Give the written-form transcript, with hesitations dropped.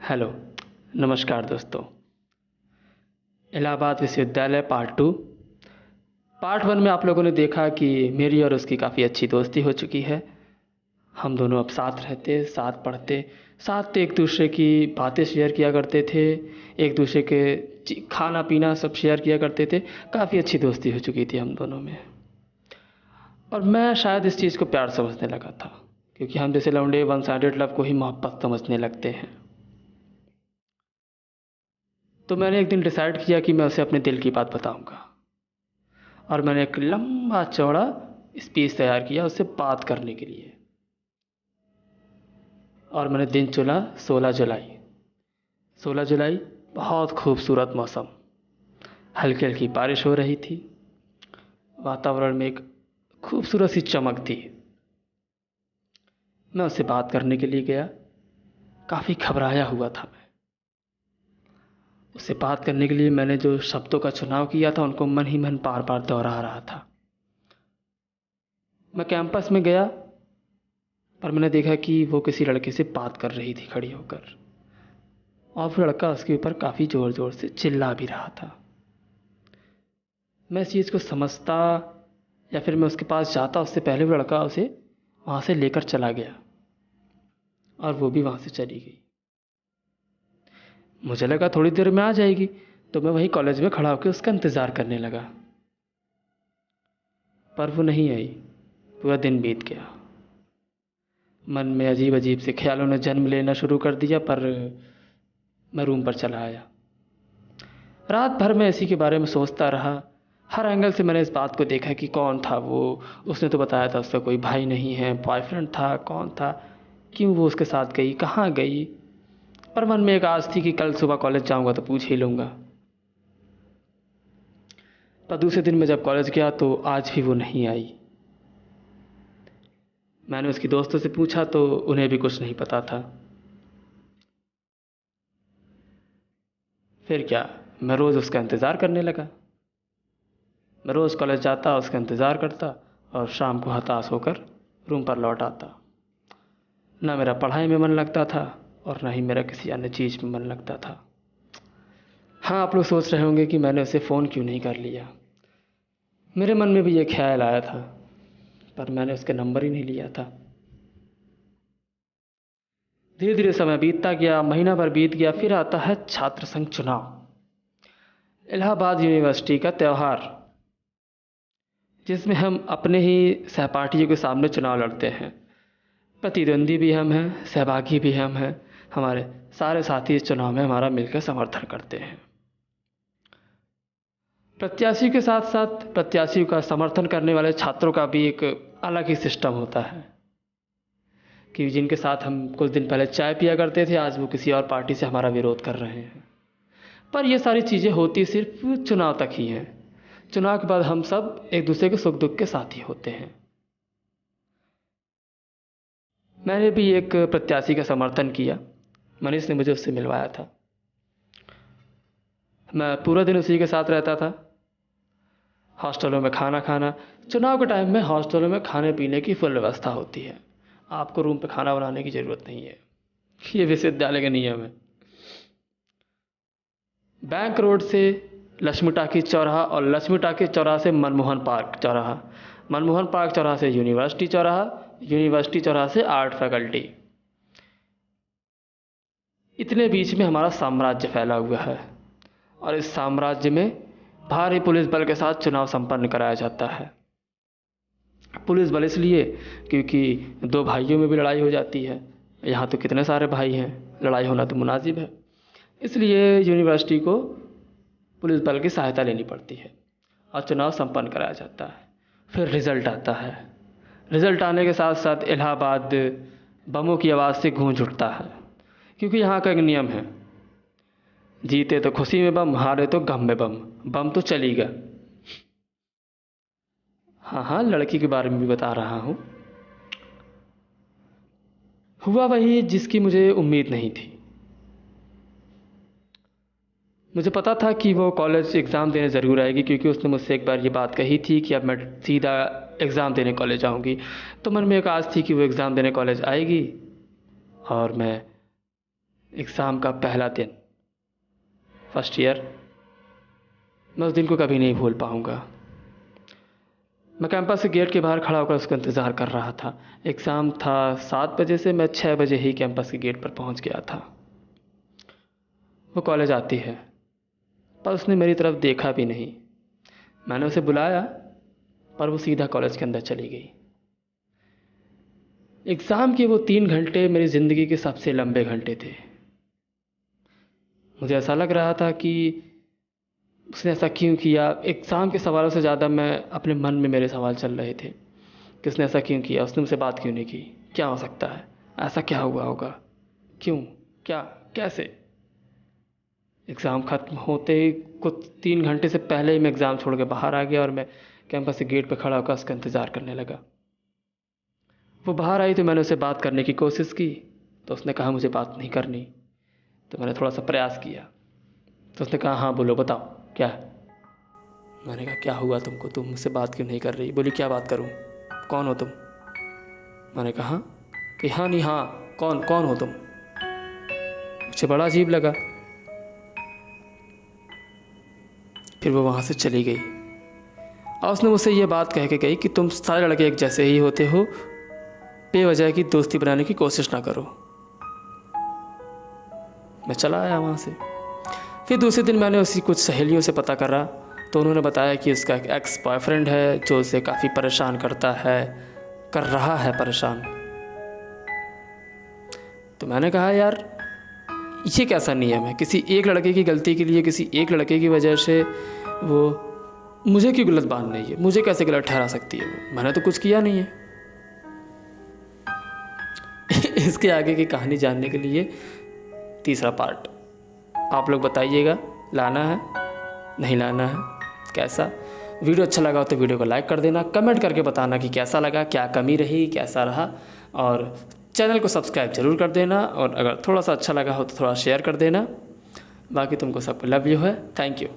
Hello, नमस्कार दोस्तों। इलाहाबाद विश्वविद्यालय पार्ट 2। पार्ट 1 में आप लोगों ने देखा कि मेरी और उसकी काफ़ी अच्छी दोस्ती हो चुकी है। हम दोनों अब साथ रहते, साथ पढ़ते, साथ एक दूसरे की बातें शेयर किया करते थे, एक दूसरे के खाना पीना सब शेयर किया करते थे। काफ़ी अच्छी दोस्ती हो चुकी थी हम दोनों में। और मैं शायद इस चीज़ को प्यार समझने लगा था, क्योंकि हम जैसे लौंडे वन साइडेड लव को ही मोहब्बत समझने लगते हैं। तो मैंने एक दिन डिसाइड किया कि मैं उसे अपने दिल की बात बताऊंगा, और मैंने एक लंबा चौड़ा स्पीच तैयार किया उससे बात करने के लिए। और मैंने दिन चुना 16 जुलाई। 16 जुलाई, बहुत खूबसूरत मौसम, हल्की हल्की बारिश हो रही थी, वातावरण में एक खूबसूरत सी चमक थी। मैं उससे बात करने के लिए गया। काफ़ी घबराया हुआ था मैं। उससे बात करने के लिए मैंने जो शब्दों का चुनाव किया था उनको मन ही मन बार बार दोहरा रहा था। मैं कैंपस में गया, पर मैंने देखा कि वो किसी लड़के से बात कर रही थी खड़ी होकर, और वो लड़का उसके ऊपर काफ़ी ज़ोर ज़ोर से चिल्ला भी रहा था। मैं इस चीज़ को समझता या फिर मैं उसके पास जाता उससे पहले वो लड़का उसे वहाँ से लेकर चला गया, और वो भी वहाँ से चली गई। मुझे लगा थोड़ी देर में आ जाएगी, तो मैं वहीं कॉलेज में खड़ा होकर उसका इंतज़ार करने लगा, पर वो नहीं आई। पूरा दिन बीत गया। मन में अजीब अजीब से ख्यालों ने जन्म लेना शुरू कर दिया, पर मैं रूम पर चला आया। रात भर मैं इसी के बारे में सोचता रहा। हर एंगल से मैंने इस बात को देखा कि कौन था वो। उसने तो बताया था उसका कोई भाई नहीं है, बॉयफ्रेंड था, कौन था, क्यों वो उसके साथ गई, कहाँ गई। पर मन में एक आस थी कि कल सुबह कॉलेज जाऊँगा तो पूछ ही लूँगा। पर दूसरे दिन मैं जब कॉलेज गया तो आज भी वो नहीं आई। मैंने उसकी दोस्तों से पूछा तो उन्हें भी कुछ नहीं पता था। फिर क्या, मैं रोज़ उसका इंतज़ार करने लगा। मैं रोज़ कॉलेज जाता, उसका इंतज़ार करता, और शाम को हताश होकर रूम पर लौट आता। ना मेरा पढ़ाई में मन लगता था, और ना ही मेरा किसी अन्य चीज़ में मन लगता था। हाँ, आप लोग सोच रहे होंगे कि मैंने उसे फ़ोन क्यों नहीं कर लिया। मेरे मन में भी ये ख्याल आया था, पर मैंने उसके नंबर ही नहीं लिया था। धीरे धीरे समय बीतता गया, महीना भर बीत गया। फिर आता है छात्र संघ चुनाव, इलाहाबाद यूनिवर्सिटी का त्यौहार, जिसमें हम अपने ही सहपाठियों के सामने चुनाव लड़ते हैं। प्रतिद्वंदी भी हम हैं, सहभागी भी हम हैं। हमारे सारे साथी इस चुनाव में हमारा मिलकर समर्थन करते हैं। प्रत्याशी के साथ साथ प्रत्याशियों का समर्थन करने वाले छात्रों का भी एक अलग ही सिस्टम होता है, कि जिनके साथ हम कुछ दिन पहले चाय पिया करते थे, आज वो किसी और पार्टी से हमारा विरोध कर रहे हैं। पर ये सारी चीज़ें होती सिर्फ चुनाव तक ही हैं। चुनाव के बाद हम सब एक दूसरे के सुख दुख के साथी होते हैं। मैंने भी एक प्रत्याशी का समर्थन किया। मनीष ने मुझे उससे मिलवाया था। मैं पूरा दिन उसी के साथ रहता था। हॉस्टलों में खाना खाना, चुनाव के टाइम में हॉस्टलों में खाने पीने की फुल व्यवस्था होती है। आपको रूम पे खाना बनाने की ज़रूरत नहीं है, ये विश्वविद्यालय का नियम है। बैंक रोड से लक्ष्मी टाकी चौराहा, और लक्ष्मी टाकी चौराहा से मनमोहन पार्क चौराहा, मनमोहन पार्क चौराहा से यूनिवर्सिटी चौराहा, यूनिवर्सिटी चौराहा से आर्ट फैकल्टी, इतने बीच में हमारा साम्राज्य फैला हुआ है। और इस साम्राज्य में भारी पुलिस बल के साथ चुनाव संपन्न कराया जाता है। पुलिस बल इसलिए क्योंकि दो भाइयों में भी लड़ाई हो जाती है। यहाँ तो कितने सारे भाई हैं, लड़ाई होना तो मुनासिब है। इसलिए यूनिवर्सिटी को पुलिस बल की सहायता लेनी पड़ती है, और चुनाव संपन्न कराया जाता है। फिर रिज़ल्ट आता है। रिज़ल्ट आने के साथ साथ इलाहाबाद बमों की आवाज़ से गूंज उठता है, क्योंकि यहाँ का एक नियम है, जीते तो खुशी में बम, हारे तो गम में बम, बम तो चलेगा। हाँ हाँ, लड़की के बारे में भी बता रहा हूँ। हुआ वही जिसकी मुझे उम्मीद नहीं थी। मुझे पता था कि वो कॉलेज एग्ज़ाम देने ज़रूर आएगी, क्योंकि उसने मुझसे एक बार ये बात कही थी कि अब मैं सीधा एग्ज़ाम देने कॉलेज आऊँगी। तो मन में एक आस थी कि वो एग्ज़ाम देने कॉलेज आएगी, और मैं एग्ज़ाम का पहला दिन, फर्स्ट ईयर। मैं उस दिन को कभी नहीं भूल पाऊँगा। मैं कैंपस के गेट के बाहर खड़ा होकर उसका इंतज़ार कर रहा था। एग्ज़ाम था 7 बजे से, मैं 6 बजे ही कैंपस के गेट पर पहुंच गया था। वो कॉलेज आती है, पर उसने मेरी तरफ देखा भी नहीं। मैंने उसे बुलाया, पर वो सीधा कॉलेज के अंदर चली गई। एग्ज़ाम के वो 3 घंटे मेरी ज़िंदगी के सबसे लंबे घंटे थे। मुझे ऐसा लग रहा था कि उसने ऐसा क्यों किया। एग्ज़ाम के सवालों से ज़्यादा मैं अपने मन में मेरे सवाल चल रहे थे कि उसने ऐसा क्यों किया, उसने मुझसे बात क्यों नहीं की, क्या हो सकता है, ऐसा क्या हुआ होगा, क्यों, क्या, कैसे। एग्ज़ाम ख़त्म होते ही कुछ 3 घंटे से पहले ही मैं एग्ज़ाम छोड़ के बाहर आ गया और मैं कैंपस के गेट पर खड़ा होकर उसका इंतज़ार करने लगा। वो बाहर आई तो मैंने उससे बात करने की कोशिश की, तो उसने कहा मुझे बात नहीं करनी। तो मैंने थोड़ा सा प्रयास किया, तो उसने कहा हाँ बोलो, बताओ क्या है। मैंने कहा क्या हुआ तुमको, तुम मुझसे बात क्यों नहीं कर रही। बोली क्या बात करूं, कौन हो तुम। मैंने कहा कि हाँ नहीं हाँ, कौन कौन हो तुम। मुझे बड़ा अजीब लगा। फिर वो वहाँ से चली गई और उसने मुझसे ये बात कह के गई कि तुम सारे लड़के एक जैसे ही होते हो, बेवजह की दोस्ती बनाने की कोशिश ना करो। मैं चला आया वहाँ से। फिर दूसरे दिन मैंने उसी कुछ सहेलियों से पता करा, तो उन्होंने बताया कि उसका एक एक्स बॉयफ्रेंड है जो उसे काफ़ी परेशान करता है, कर रहा है परेशान। तो मैंने कहा यार ये कैसा नियम है, किसी एक लड़के की गलती के लिए, किसी एक लड़के की वजह से वो मुझे क्यों गलत बात नहीं है, मुझे कैसे गलत ठहरा सकती है वो, मैंने तो कुछ किया नहीं है। इसके आगे की कहानी जानने के लिए तीसरा पार्ट आप लोग बताइएगा, लाना है नहीं लाना है, कैसा। वीडियो अच्छा लगा हो तो वीडियो को लाइक कर देना, कमेंट करके बताना कि कैसा लगा, क्या कमी रही, कैसा रहा, और चैनल को सब्सक्राइब ज़रूर कर देना, और अगर थोड़ा सा अच्छा लगा हो तो थोड़ा शेयर कर देना। बाकी तुमको सबको लव यू है, थैंक यू।